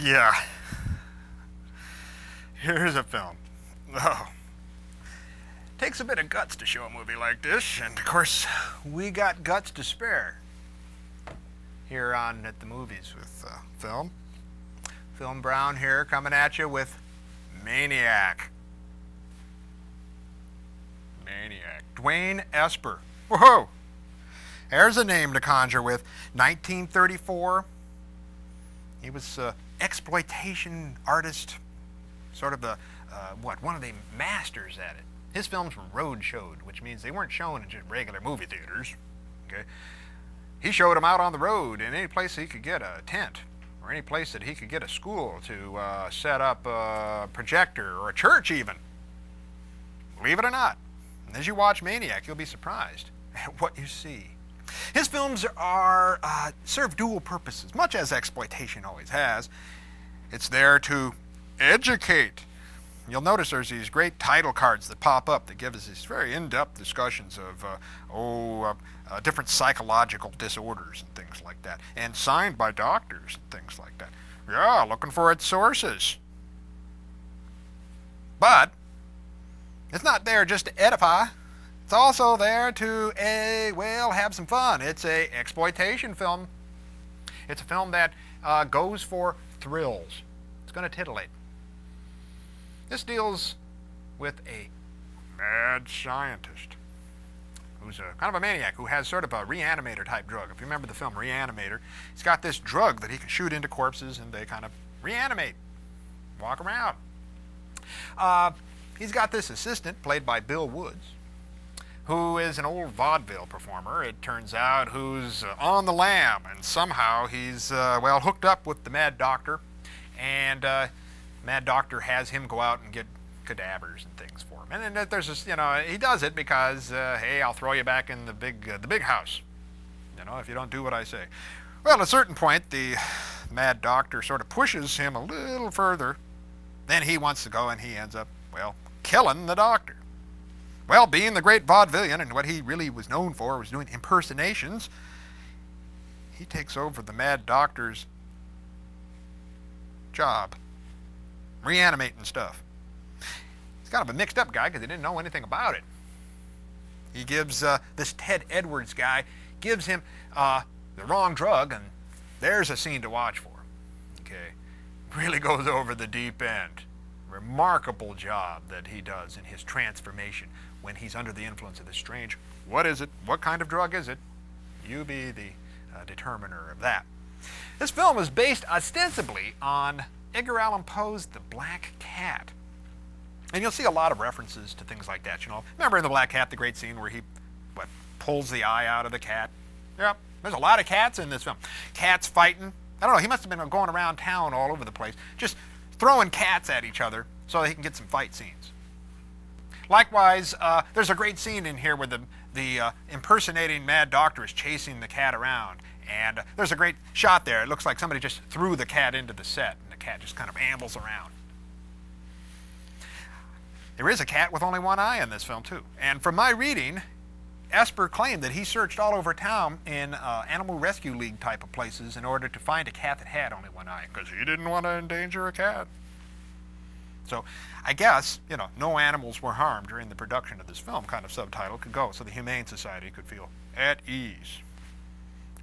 Yeah. Here's a film. Oh. Takes a bit of guts to show a movie like this, and of course, we got guts to spare here on At the Movies with Film. Film Brown here coming at you with Maniac. Maniac. Dwayne Esper. Whoa! There's a name to conjure with. 1934. He was an exploitation artist, sort of one of the masters at it. His films were road showed, which means they weren't shown in just regular movie theaters. Okay, he showed them out on the road in any place that he could get a tent, or any place that he could get a school to set up a projector, or a church even. Believe it or not. And as you watch Maniac, you'll be surprised at what you see. His films are serve dual purposes, much as exploitation always has. It's there to educate. You'll notice there's these great title cards that pop up that give us these very in-depth discussions of different psychological disorders and things like that, and signed by doctors and things like that. Yeah, looking for its sources. But it's not there just to edify. It's also there to, well, have some fun. It's a exploitation film. It's a film that goes for thrills. It's going to titillate. This deals with a mad scientist who's kind of a maniac, who has sort of a reanimator type drug. If you remember the film Reanimator, he's got this drug that he can shoot into corpses and they kind of reanimate, walk around. He's got this assistant played by Bill Woods, who is an old vaudeville performer, it turns out, who's on the lam, and somehow he's, well, hooked up with the Mad Doctor, and Mad Doctor has him go out and get cadavers and things for him. And then there's this, he does it because, hey, I'll throw you back in the big house, if you don't do what I say. Well, at a certain point, the Mad Doctor sort of pushes him a little further than he wants to go, and he ends up, well, killing the Doctor. Well, being the great vaudevillian, and what he really was known for was doing impersonations, he takes over the Mad Doctor's job, reanimating stuff. He's kind of a mixed up guy because he didn't know anything about it. He gives this Ted Edwards guy, gives him the wrong drug, and there's a scene to watch for. Okay, really goes over the deep end. Remarkable job that he does in his transformation when he's under the influence of this strange, what is it? What kind of drug is it? You be the determiner of that. This film is based ostensibly on Edgar Allan Poe's The Black Cat. And you'll see a lot of references to things like that, Remember in The Black Cat, the great scene where he, pulls the eye out of the cat? Yep, there's a lot of cats in this film. Cats fighting. I don't know, he must have been going around town all over the place, just throwing cats at each other so that he can get some fight scenes. Likewise, there's a great scene in here where the impersonating Mad Doctor is chasing the cat around, and there's a great shot there. It looks like somebody just threw the cat into the set, and the cat just kind of ambles around. There is a cat with only one eye in this film, too. And from my reading, Esper claimed that he searched all over town in Animal Rescue League type of places in order to find a cat that had only one eye, because he didn't want to endanger a cat. So I guess, no animals were harmed during the production of this film, kind of subtitle could go, so the Humane Society could feel at ease.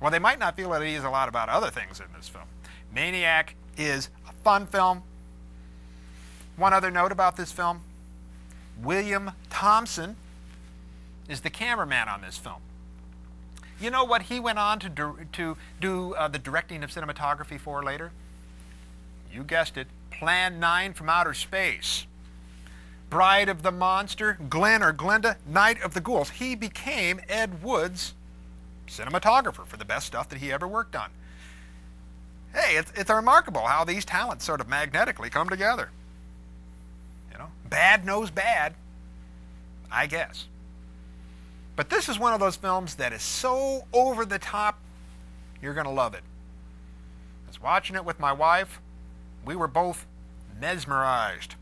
Well, they might not feel at ease a lot about other things in this film. Maniac is a fun film. One other note about this film, William Thompson is the cameraman on this film. You know what he went on to do the directing of cinematography for later? You guessed it, Plan 9 from Outer Space. Bride of the Monster, Glenn or Glenda, Night of the Ghouls. He became Ed Wood's cinematographer for the best stuff that he ever worked on. Hey, it's remarkable how these talents sort of magnetically come together. Bad knows bad, I guess. But this is one of those films that is so over the top, you're going to love it. I was watching it with my wife. We were both mesmerized.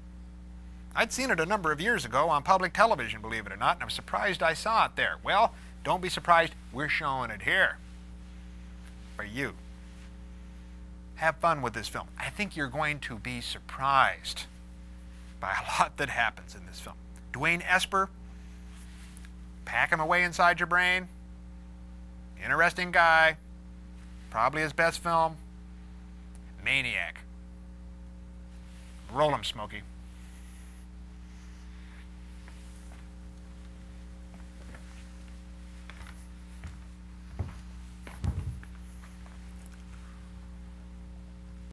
I'd seen it a number of years ago on public television, believe it or not, and I'm surprised I saw it there. Well, don't be surprised, we're showing it here. for you. Have fun with this film. I think you're going to be surprised by a lot that happens in this film. Dwayne Esper, pack him away inside your brain. Interesting guy. Probably his best film. Maniac. Roll him, Smokey.